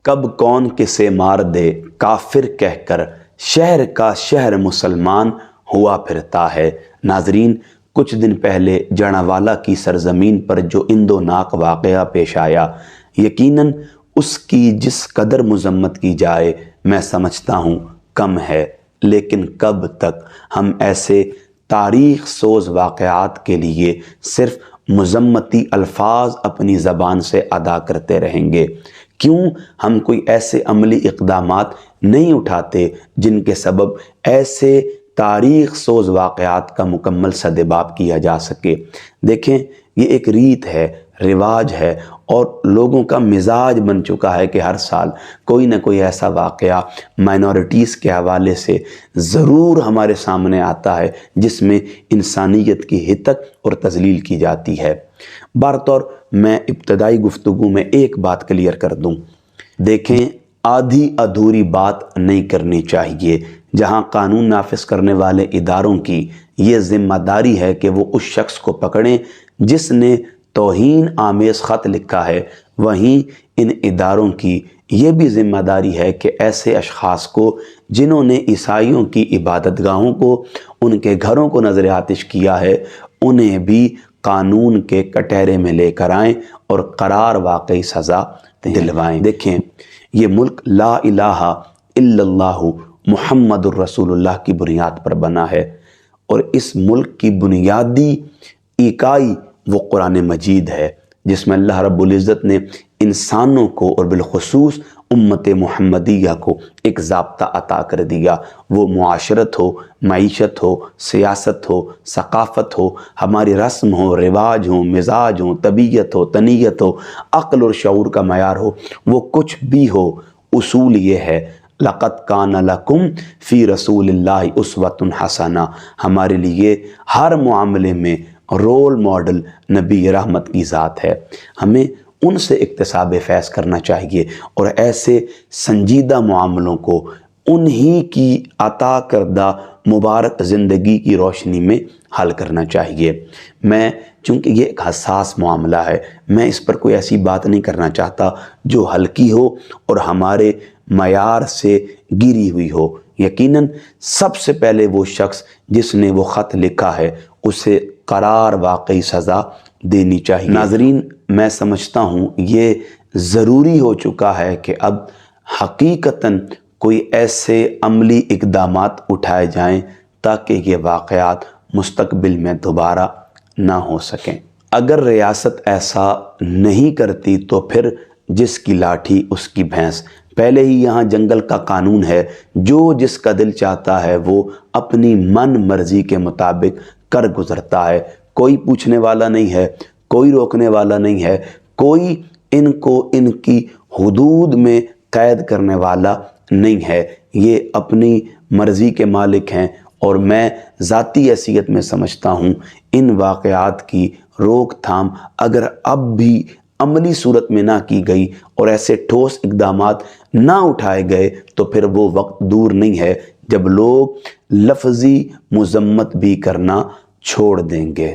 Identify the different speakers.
Speaker 1: کب کون کسے مار دے کافر کہہ کر، شہر کا شہر مسلمان ہوا پھرتا ہے۔ ناظرین، کچھ دن پہلے جڑاوالا کی سرزمین پر جو اندوناک واقعہ پیش آیا، یقیناً اس کی جس قدر مذمت کی جائے میں سمجھتا ہوں کم ہے، لیکن کب تک ہم ایسے تاریخ سوز واقعات کے لیے صرف مذمتی الفاظ اپنی زبان سے ادا کرتے رہیں گے؟ کیوں ہم کوئی ایسے عملی اقدامات نہیں اٹھاتے جن کے سبب ایسے تاریخ سوز واقعات کا مکمل سدباب کیا جا سکے؟ دیکھیں، یہ ایک ریت ہے، رواج ہے، اور لوگوں کا مزاج بن چکا ہے کہ ہر سال کوئی نہ کوئی ایسا واقعہ مائنورٹیز کے حوالے سے ضرور ہمارے سامنے آتا ہے جس میں انسانیت کی ہتک اور تذلیل کی جاتی ہے۔ بطور میں ابتدائی گفتگو میں ایک بات کلیئر کر دوں، دیکھیں، آدھی ادھوری بات نہیں کرنی چاہیے۔ جہاں قانون نافذ کرنے والے اداروں کی یہ ذمہ داری ہے کہ وہ اس شخص کو پکڑیں جس نے توہین آمیز خط لکھا ہے، وہیں ان اداروں کی یہ بھی ذمہ داری ہے کہ ایسے اشخاص کو جنہوں نے عیسائیوں کی عبادت گاہوں کو، ان کے گھروں کو نظر آتش کیا ہے، انہیں بھی قانون کے کٹہرے میں لے کر آئیں اور قرار واقعی سزا دلوائیں۔ دیکھیں، یہ ملک لا الہ الا اللہ محمد الرسول اللہ کی بنیاد پر بنا ہے، اور اس ملک کی بنیادی اکائی وہ قرآن مجید ہے، جس میں اللہ رب العزت نے انسانوں کو اور بالخصوص امت محمدیہ کو ایک ضابطہ عطا کر دیا۔ وہ معاشرت ہو، معیشت ہو، سیاست ہو، ثقافت ہو، ہماری رسم ہو، رواج ہو، مزاج ہو، طبیعت ہو، تنیت ہو، عقل اور شعور کا معیار ہو، وہ کچھ بھی ہو، اصول یہ ہے، لَقَدْ كَانَ لَكُمْ فِي رَسُولِ اللَّهِ أُسْوَةٌ حَسَنَةٌ۔ ہمارے لیے ہر معاملے میں رول ماڈل نبی رحمت کی ذات ہے۔ ہمیں ان سے اکتساب فیض کرنا چاہیے اور ایسے سنجیدہ معاملوں کو انہی کی عطا کردہ مبارک زندگی کی روشنی میں حل کرنا چاہیے۔ میں چونکہ یہ ایک حساس معاملہ ہے، میں اس پر کوئی ایسی بات نہیں کرنا چاہتا جو ہلکی ہو اور ہمارے معیار سے گری ہوئی ہو۔ یقیناً سب سے پہلے وہ شخص جس نے وہ خط لکھا ہے اسے قرار واقعی سزا دینی چاہیے۔ ناظرین، میں سمجھتا ہوں یہ ضروری ہو چکا ہے کہ اب حقیقتاً کوئی ایسے عملی اقدامات اٹھائے جائیں تاکہ یہ واقعات مستقبل میں دوبارہ نہ ہو سکیں۔ اگر ریاست ایسا نہیں کرتی تو پھر جس کی لاٹھی اس کی بھینس۔ پہلے ہی یہاں جنگل کا قانون ہے، جو جس کا دل چاہتا ہے وہ اپنی من مرضی کے مطابق کر گزرتا ہے۔ کوئی پوچھنے والا نہیں ہے، کوئی روکنے والا نہیں ہے، کوئی ان کو ان کی حدود میں قید کرنے والا نہیں ہے۔ یہ اپنی مرضی کے مالک ہیں، اور میں ذاتی حیثیت میں سمجھتا ہوں ان واقعات کی روک تھام اگر اب بھی عملی صورت میں نہ کی گئی اور ایسے ٹھوس اقدامات نہ اٹھائے گئے تو پھر وہ وقت دور نہیں ہے جب لوگ لفظی مذمت بھی کرنا چھوڑ دیں گے۔